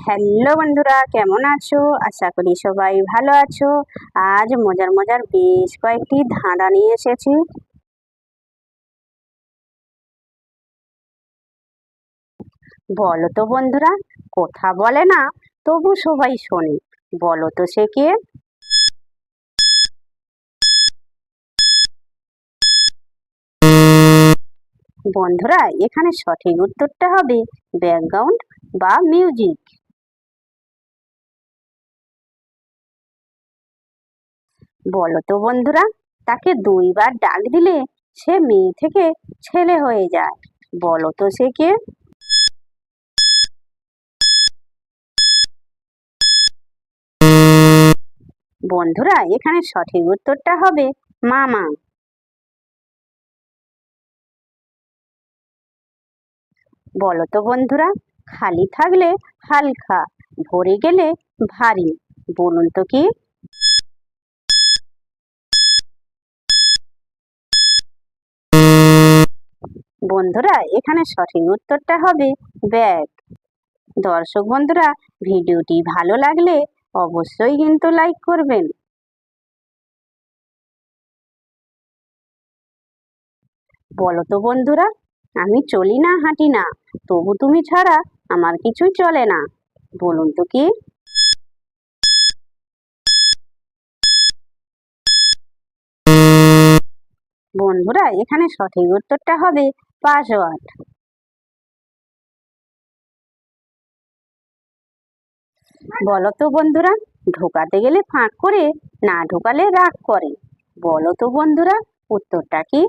Hello বন্ধুরা, কেমন আছো? আশা করি সবাই ভালো আছো। আজ মজার মজার বেশ কয়েকটি ধাঁধা নিয়ে এসেছি। বলো তো বন্ধুরা, কথা বলে না তবু সবাই শোনে, বলো তো সে কে? বন্ধুরা, এখানে সঠিক উত্তরটা হবে ব্যাকগ্রাউন্ড বা মিউজিক। বলো তো বন্ধুরা, তাকে দুইবার ডাক দিলে সে মেয়ে থেকে ছেলে হয়ে যায়, বলো তো সে কে? বন্ধুরা, এখানে সঠিক উত্তরটা হবে মামা। বলো তো বন্ধুরা, খালি থাকলে হালকা, ভরে গেলে ভারী, বলুন তো কি? বন্ধুরা, এখানে সঠিক উত্তরটা হবে ব্যাগ। দর্শক বন্ধুরা, ভিডিওটি ভালো লাগলে অবশ্যই কিন্তু লাইক করবেন। বলো তো বন্ধুরা, আমি চলি না হাঁটি না, তবু তুমি ছাড়া আমার কিছুই চলে না, বলুন তো কি? বন্ধুরা, এখানে সঠিক উত্তরটা হবে পাসওয়ার্ড। বলো তো বন্ধুরা, ঢোকাতে গেলে ফাঁক করে, না ঢোকালে রাগ করে, বলো তো বন্ধুরা উত্তরটা কি?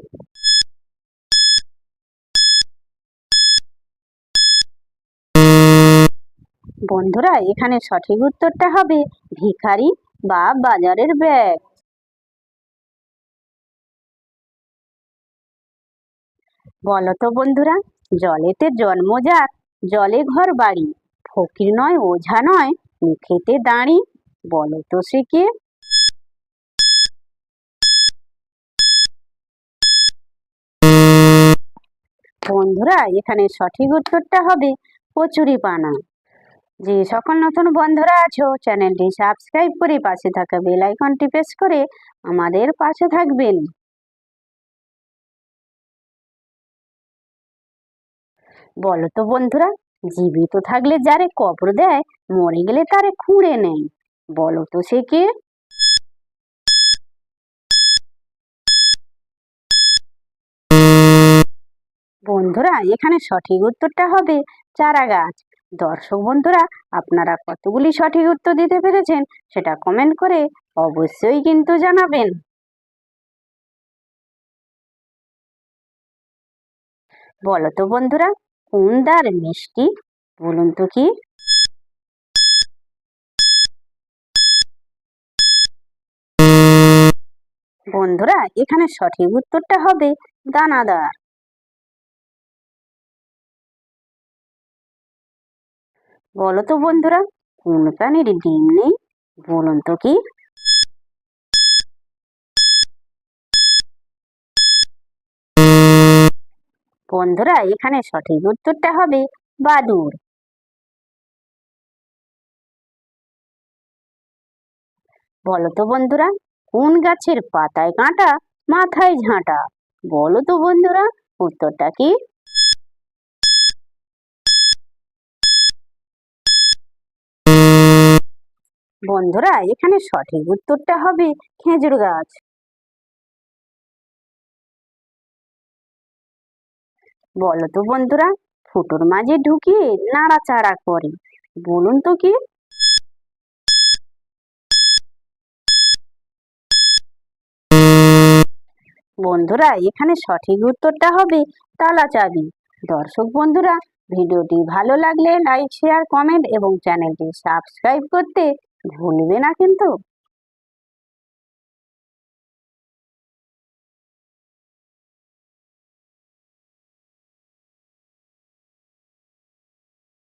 বন্ধুরা, এখানে সঠিক উত্তরটা হবে ভিখারি বা বাজারের ব্যাগ। বলো তো বন্ধুরা, জলেতে জন্ম যার, জলে ঘর বাড়ি, ফকির নয় ওঝা নয়, মুখেতে দাঁড়ি, বলো তো সে কে? বন্ধুরা, এখানে সঠিক উত্তরটা হবে কচুরিপানা। যে সকল নতুন বন্ধুরা আছো, চ্যানেলটি সাবস্ক্রাইব করে পাশে থাকা বেল আইকনটি প্রেস করে আমাদের পাশে থাকবেন। বলো তো বন্ধুরা, জীবিত থাকলে যারে কবর দেয়, মরে গেলে তারে খুঁড়ে নেয়, বলো তো সে কে? বন্ধুরা, এখানে সঠিক উত্তরটা হবে চারা গাছ। দর্শক বন্ধুরা, আপনারা কতগুলি সঠিক উত্তর দিতে পেরেছেন সেটা কমেন্ট করে অবশ্যই কিন্তু জানাবেন। বলো তো বন্ধুরা, কোন দ্বার মিষ্টি, বলুন তো কি? বন্ধুরা, এখানে সঠিক উত্তরটা হবে দানাদার। বলো তো বন্ধুরা, কোন প্রাণীর ডিম নেই, বলুন তো কি? বন্ধুরা, এখানে সঠিক উত্তরটা হবে বাদুড়। বলো তো বন্ধুরা, কোন গাছের পাতায় কাঁটা, মাথায় ঝাঁটা, বলো তো বন্ধুরা উত্তরটা কি? বন্ধুরা, এখানে সঠিক উত্তরটা হবে খেজুর গাছ। বলো তো বন্ধুরা, ফুটোর মাঝে ঢুকিয়ে নাড়াচাড়া করে, বলুন তো কি? বন্ধুরা, এখানে সঠিক উত্তরটা হবে তালা চাবি। দর্শক বন্ধুরা, ভিডিওটি ভালো লাগলে লাইক শেয়ার কমেন্ট এবং চ্যানেলটি সাবস্ক্রাইব করতে ভুলবে না কিন্তু।